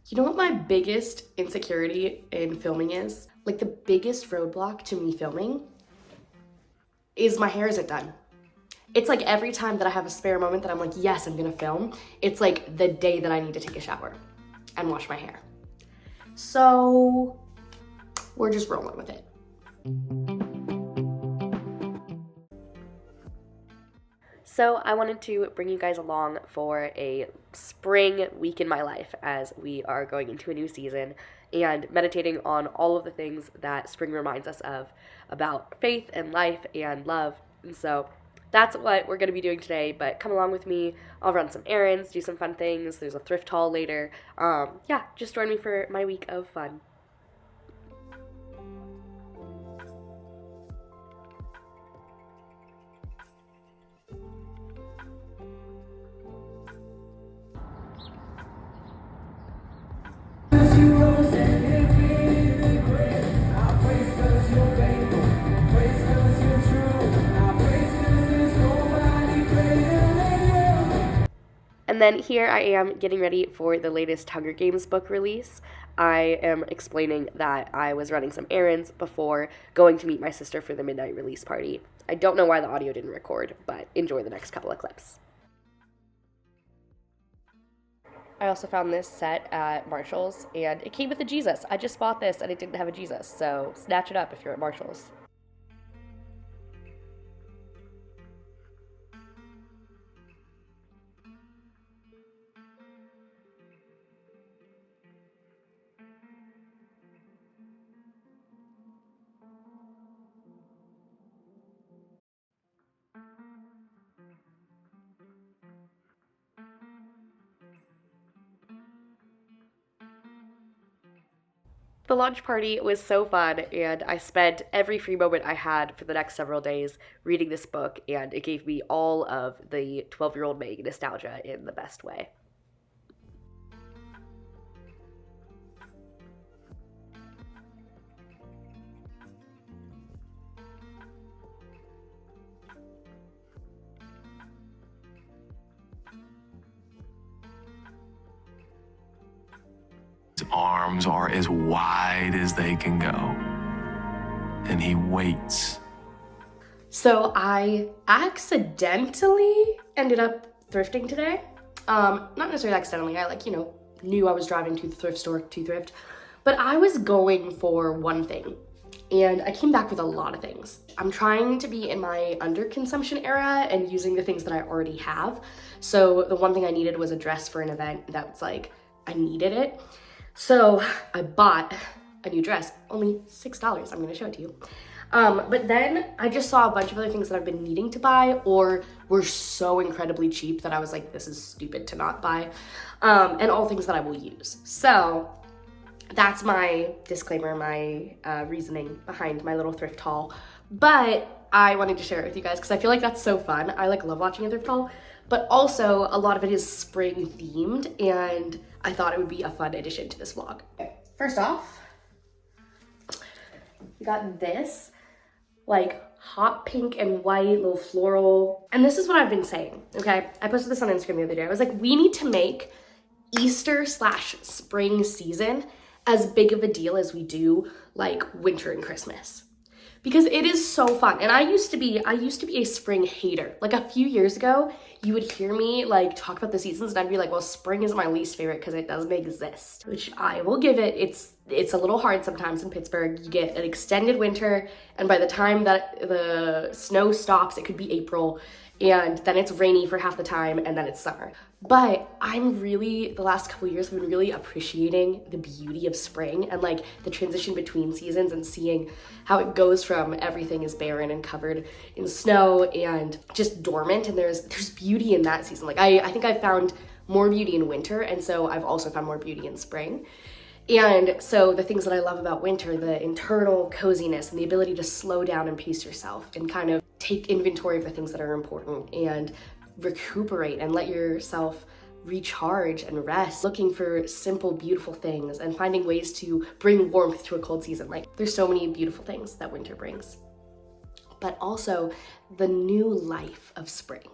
You know what my biggest insecurity in filming is? Like the biggest roadblock to me filming is my hair isn't done. It's like every time that I have a spare moment that I'm like, yes, I'm gonna film, it's like the day that I need to take a shower and wash my hair. So we're just rolling with it. So I wanted to bring you guys along for a spring week in my life as we are going into a new season and meditating on all of the things that spring reminds us of about faith and life and love. And so that's what we're going to be doing today, but come along with me. I'll run some errands, do some fun things. There's a thrift haul later. Yeah, just join me for my week of fun. And then here I am getting ready for the latest Hunger Games book release. I am explaining that I was running some errands before going to meet my sister for the midnight release party. I don't know why the audio didn't record, but enjoy the next couple of clips. I also found this set at Marshall's, and it came with a Jesus. I just bought this and it didn't have a Jesus, so snatch it up if you're at Marshall's. The launch party was so fun, and I spent every free moment I had for the next several days reading this book, and it gave me all of the 12-year-old Meg nostalgia in the best way. His arms are as wide as they can go, and he waits. So I accidentally ended up thrifting today. Not necessarily accidentally, I knew I was driving to the thrift store to thrift, but I was going for one thing and I came back with a lot of things. I'm trying to be in my underconsumption era and using the things that I already have. So the one thing I needed was a dress for an event that's like, I needed it. So I bought a new dress, only $6. I'm gonna show it to you. But then I just saw a bunch of other things that I've been needing to buy or were so incredibly cheap that I was like, this is stupid to not buy, and all things that I will use. So that's my disclaimer, my reasoning behind my little thrift haul. But I wanted to share it with you guys because I feel like that's so fun. I love watching a thrift haul, but also a lot of it is spring themed, and I thought it would be a fun addition to this vlog. Okay, first off, we got this like hot pink and white little floral. And this is what I've been saying, okay? I posted this on Instagram the other day. I was like, we need to make Easter/spring season as big of a deal as we do like winter and Christmas. Because it is so fun. And I used to be a spring hater. Like a few years ago, you would hear me like talk about the seasons and I'd be like, well, spring is my least favorite because it doesn't exist. Which I will give it. It's a little hard sometimes in Pittsburgh. You get an extended winter, and by the time that the snow stops, it could be April, and then it's rainy for half the time, and then it's summer. But the last couple of years, I've been really appreciating the beauty of spring and like the transition between seasons and seeing how it goes from everything is barren and covered in snow and just dormant, and there's beauty in that season. Like I think I've found more beauty in winter, and so I've also found more beauty in spring. And so the things that I love about winter, the internal coziness and the ability to slow down and pace yourself and kind of take inventory of the things that are important and recuperate and let yourself recharge and rest, looking for simple, beautiful things and finding ways to bring warmth to a cold season. Like there's so many beautiful things that winter brings, but also the new life of spring.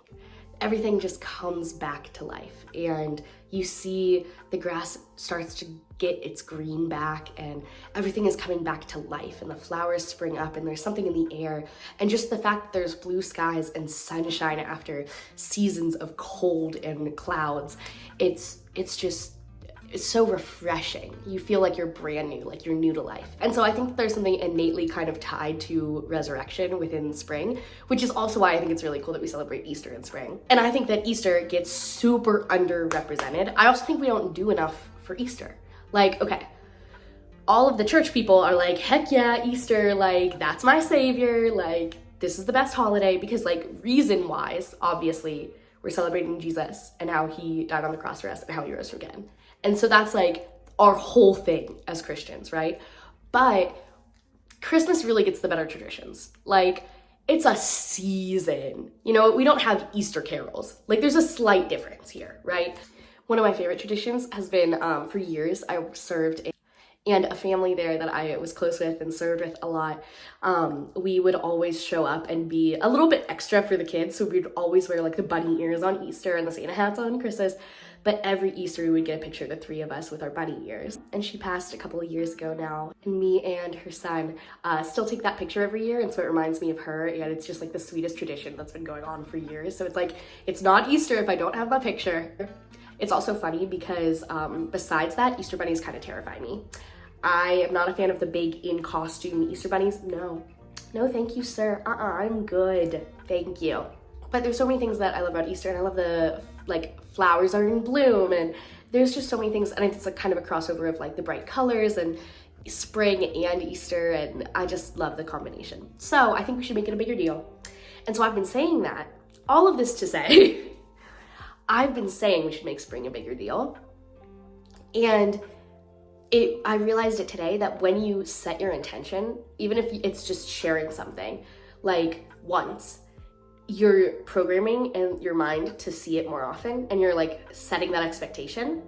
everything just comes back to life, and you see the grass starts to get its green back, and everything is coming back to life, and the flowers spring up, and there's something in the air, and just the fact that there's blue skies and sunshine after seasons of cold and clouds, it's so refreshing. You feel like you're brand new, like you're new to life. And so I think there's something innately kind of tied to resurrection within spring, which is also why I think it's really cool that we celebrate Easter in spring. And I think that Easter gets super underrepresented. I also think we don't do enough for Easter. Like, okay, all of the church people are like, heck yeah, Easter, like, that's my savior, like, this is the best holiday, because, like, reason-wise, obviously, we're celebrating Jesus and how he died on the cross for us and how he rose from again. And so that's, like, our whole thing as Christians, right? But Christmas really gets the better traditions. Like, it's a season. You know, we don't have Easter carols. Like, there's a slight difference here, right? One of my favorite traditions has been, for years, I served and a family there that I was close with and served with a lot, we would always show up and be a little bit extra for the kids. So we'd always wear like the bunny ears on Easter and the Santa hats on Christmas. But every Easter we would get a picture of the three of us with our bunny ears. And she passed a couple of years ago now. And me and her son still take that picture every year. And so it reminds me of her. And it's just like the sweetest tradition that's been going on for years. So it's like, it's not Easter if I don't have my picture. It's also funny because besides that, Easter bunnies kind of terrify me. I am not a fan of the big in-costume Easter bunnies. No, thank you, sir. I'm good, thank you. But there's so many things that I love about Easter, and I love the, like, flowers are in bloom, and there's just so many things, and it's like kind of a crossover of like the bright colors and spring and Easter, and I just love the combination. So I think we should make it a bigger deal. And so I've been saying that, all of this to say, I've been saying we should make spring a bigger deal. And I realized it today that when you set your intention, even if it's just sharing something, like once, you're programming in your mind to see it more often, and you're like setting that expectation.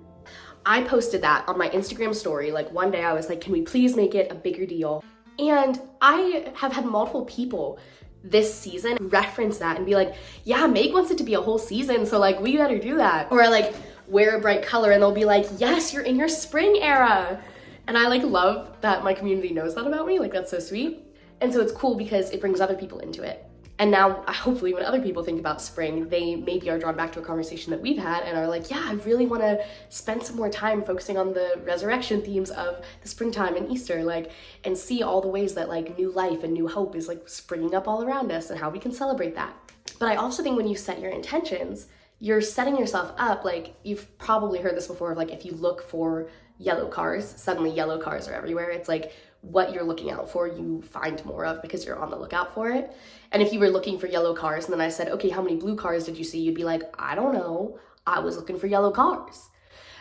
I posted that on my Instagram story. Like one day I was like, can we please make it a bigger deal? And I have had multiple people this season reference that and be like, yeah, Meg wants it to be a whole season, so like we better do that. Or I like wear a bright color and they'll be like, yes, you're in your spring era. And I like love that my community knows that about me. Like, that's so sweet. And so it's cool because it brings other people into it. And now hopefully when other people think about spring, they maybe are drawn back to a conversation that we've had and are like, yeah, I really want to spend some more time focusing on the resurrection themes of the springtime and Easter, like, and see all the ways that like new life and new hope is like springing up all around us and how we can celebrate that. But I also think when you set your intentions, you're setting yourself up, like, you've probably heard this before, of like, if you look for yellow cars, suddenly yellow cars are everywhere. It's like what you're looking out for, you find more of because you're on the lookout for it. And if you were looking for yellow cars and then I said, okay, how many blue cars did you see? You'd be like, I don't know. I was looking for yellow cars.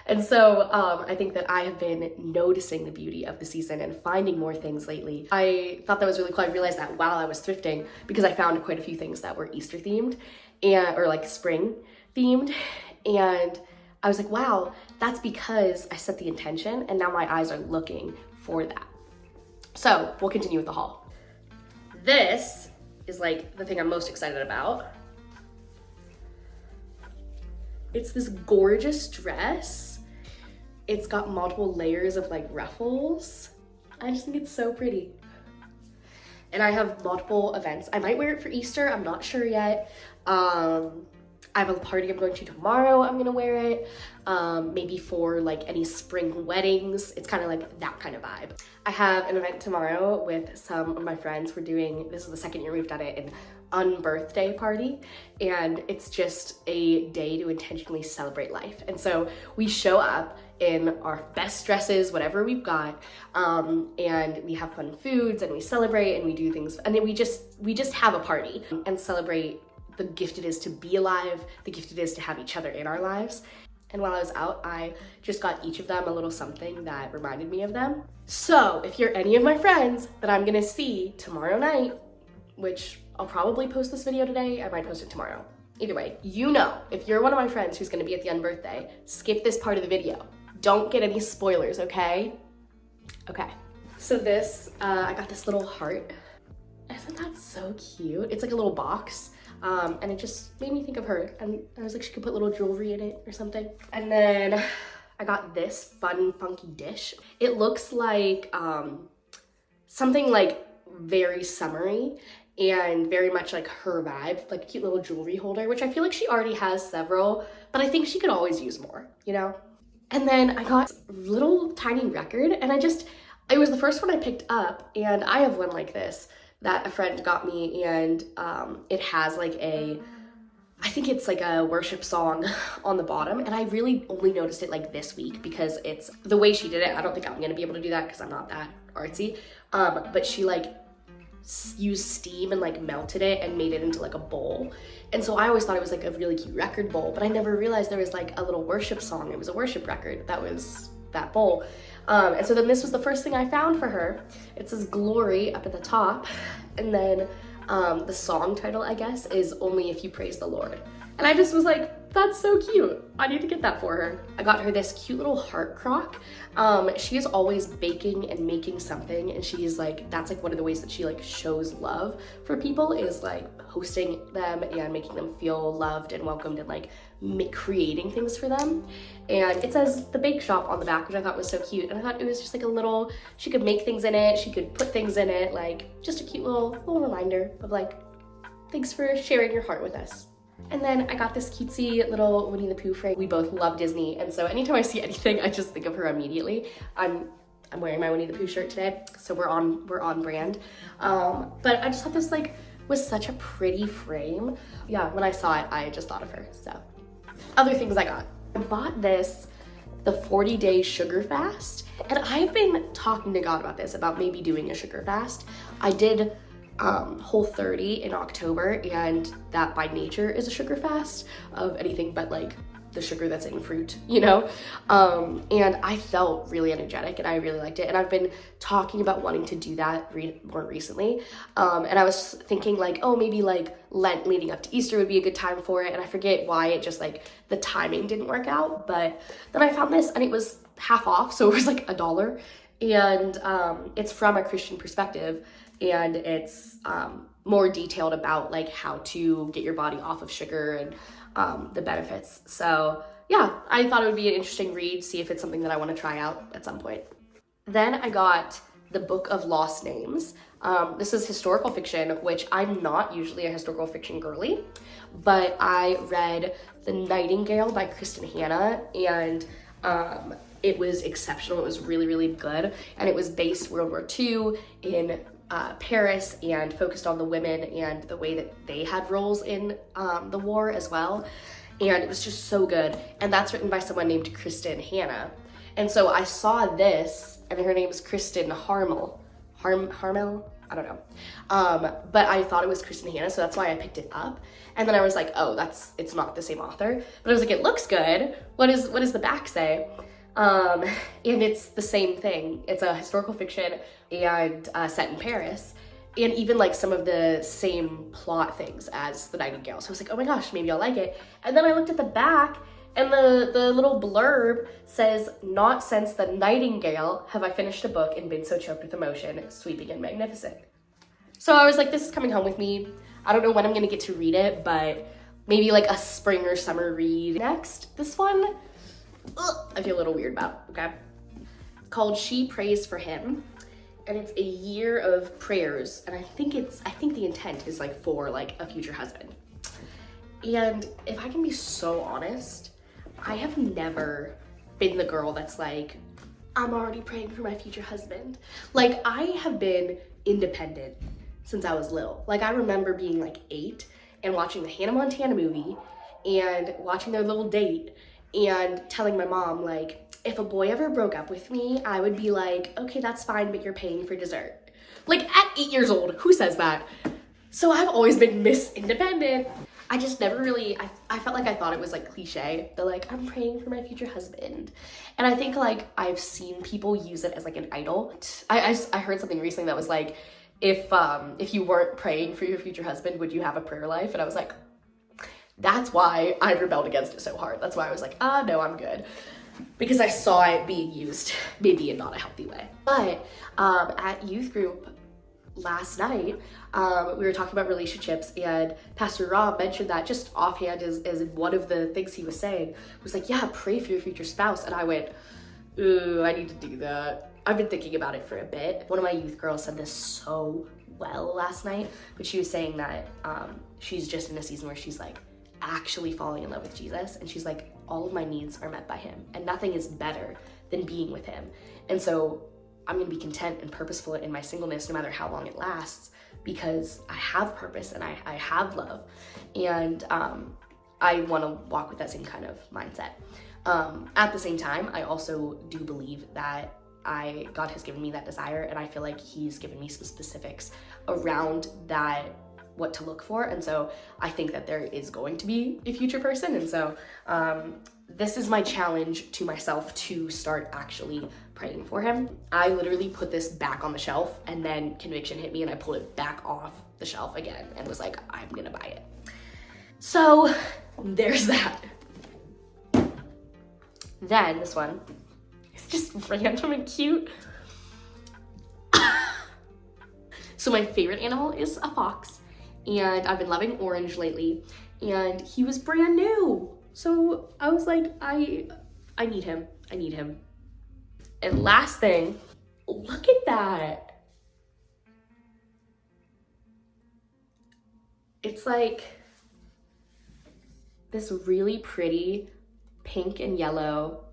And so I think that I have been noticing the beauty of the season and finding more things lately. I thought that was really cool. I realized that while I was thrifting because I found quite a few things that were Easter themed or like spring themed. And I was like, wow, that's because I set the intention and now my eyes are looking for that. So we'll continue with the haul. This is like the thing I'm most excited about. It's this gorgeous dress. It's got multiple layers of like ruffles. I just think it's so pretty. And I have multiple events. I might wear it for Easter, I'm not sure yet. I have a party I'm going to tomorrow, I'm gonna wear it. Maybe for like any spring weddings. It's kind of like that kind of vibe. I have an event tomorrow with some of my friends. This is the second year we've done it, an unbirthday party. And it's just a day to intentionally celebrate life. And so we show up in our best dresses, whatever we've got, and we have fun foods and we celebrate and we do things. And then we just have a party and celebrate the gift it is to be alive, the gift it is to have each other in our lives. And while I was out, I just got each of them a little something that reminded me of them. So if you're any of my friends that I'm gonna see tomorrow night, which I'll probably post this video today, I might post it tomorrow. Either way, you know, if you're one of my friends who's gonna be at the unbirthday, skip this part of the video. Don't get any spoilers, okay? Okay. So this, I got this little heart. Isn't that so cute? It's like a little box. And it just made me think of her. And I was like, she could put little jewelry in it or something. And then I got this fun, funky dish. It looks like something like very summery and very much like her vibe, like a cute little jewelry holder, which I feel like she already has several, but I think she could always use more, you know? And then I got a little tiny record, and it was the first one I picked up, and I have one like this that a friend got me, and it has like I think it's like a worship song on the bottom, and I really only noticed it like this week because it's the way she did it. I don't think I'm gonna be able to do that because I'm not that artsy, but she like used steam and like melted it and made it into like a bowl. And so I always thought it was like a really cute record bowl, but I never realized there was like a little worship song. It was a worship record that was that bowl. And so then this was the first thing I found for her. It says Glory up at the top, and then the song title, I guess, is Only If You Praise the Lord. And I just was like, that's so cute. I need to get that for her. I got her this cute little heart crock. She is always baking and making something, and she's like, that's like one of the ways that she like shows love for people is like hosting them and making them feel loved and welcomed and like creating things for them. And it says the bake shop on the back, which I thought was so cute. And I thought it was just like a little, she could make things in it, she could put things in it, like just a cute little reminder of like, thanks for sharing your heart with us. And then I got this cutesy little Winnie the Pooh frame. We both love Disney, and so anytime I see anything, I just think of her immediately. I'm wearing my Winnie the Pooh shirt today, so we're on brand. But I just thought this like was such a pretty frame. Yeah, when I saw it, I just thought of her. So other things I got. I bought the 40-day sugar fast, and I've been talking to God about this, about maybe doing a sugar fast. I did Whole30 in October, and that by nature is a sugar fast of anything but like the sugar that's in fruit, you know? And I felt really energetic and I really liked it. And I've been talking about wanting to do that more recently. And I was thinking like, oh, maybe like Lent leading up to Easter would be a good time for it. And I forget why, it just like the timing didn't work out. But then I found this and it was half off. So it was like $1. And it's from a Christian perspective. And it's more detailed about like how to get your body off of sugar and the benefits. So yeah, I thought it would be an interesting read, see if it's something that I want to try out at some point. Then I got the Book of Lost Names. This is historical fiction, which I'm not usually a historical fiction girly, but I read The Nightingale by Kristen Hanna, and it was exceptional. It was really, really good. And it was based World War II in Paris and focused on the women and the way that they had roles in the war as well. And it was just so good. And that's written by someone named Kristen Hanna. And so I saw this, and her name is Kristen Harmel. Harmel? I don't know. But I thought it was Kristen Hanna, so that's why I picked it up. And then I was like, oh, it's not the same author. But I was like, it looks good. What does the back say? And it's the same thing. It's a historical fiction and set in Paris, and even like some of the same plot things as The Nightingale. So I was like, oh my gosh, maybe I'll like it. And then I looked at the back, and the little blurb says, not since The Nightingale have I finished a book and been so choked with emotion, sweeping and magnificent. So I was like, this is coming home with me. I don't know when I'm gonna get to read it, but maybe like a spring or summer read. Next, this one, I feel a little weird about, okay? It's called She Prays for Him, and it's a year of prayers, and I think the intent is like for like a future husband. And if I can be so honest, I have never been the girl that's like, I'm already praying for my future husband. Like, I have been independent since I was little. Like, I remember being like 8 and watching the Hannah Montana movie and watching their little date and telling my mom, like, if a boy ever broke up with me, I would be like, okay, that's fine, but you're paying for dessert. Like, at 8 years old, who says that? So I've always been Miss Independent. I just never really, I felt like I thought it was like cliche. They're like, I'm praying for my future husband. And I think like I've seen people use it as like an idol. I heard something recently that was like, if you weren't praying for your future husband, would you have a prayer life? And I was like, that's why I rebelled against it so hard. That's why I was like, no, I'm good. Because I saw it being used maybe in not a healthy way. But at youth group last night, we were talking about relationships, and Pastor Rob mentioned that just offhand as one of the things he was saying was like, yeah, pray for your future spouse. And I went, ooh, I need to do that. I've been thinking about it for a bit. One of my youth girls said this so well last night, but she was saying that she's just in a season where she's like actually falling in love with Jesus, and she's like, all of my needs are met by him, and nothing is better than being with him. And so I'm gonna be content and purposeful in my singleness no matter how long it lasts, because I have purpose and I have love, and I want to walk with that same kind of mindset. At the same time, I also do believe that God has given me that desire, and I feel like he's given me some specifics around that, what to look for. And so I think that there is going to be a future person. And so this is my challenge to myself, to start actually praying for him. I literally put this back on the shelf, and then conviction hit me and I pulled it back off the shelf again and was like, I'm gonna buy it. So there's that. Then this one is just random and cute. So my favorite animal is a fox, and I've been loving orange lately, and he was brand new. So I was like, I need him. I need him. And last thing, look at that. It's like this really pretty pink and yellow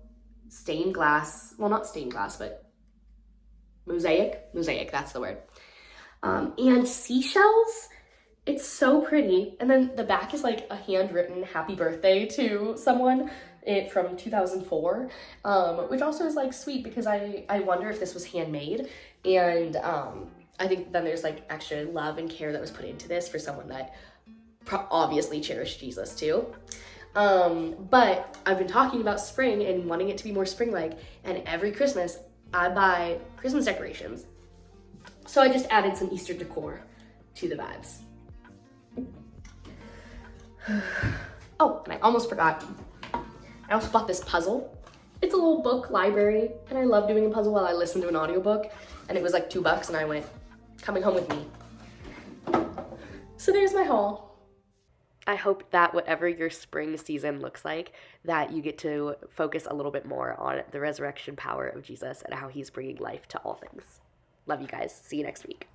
stained glass, well, not stained glass, but mosaic, that's the word. And seashells. It's so pretty. And then the back is like a handwritten happy birthday to someone from 2004, which also is like sweet, because I wonder if this was handmade. And I think then there's like extra love and care that was put into this for someone that obviously cherished Jesus too. But I've been talking about spring and wanting it to be more spring-like, and every Christmas I buy Christmas decorations. So I just added some Easter decor to the vibes. Oh, and I almost forgot. I also bought this puzzle. It's a little book library, and I love doing a puzzle while I listen to an audiobook, and it was like $2, and I went, coming home with me. So there's my haul. I hope that whatever your spring season looks like, that you get to focus a little bit more on the resurrection power of Jesus and how he's bringing life to all things. Love you guys. See you next week.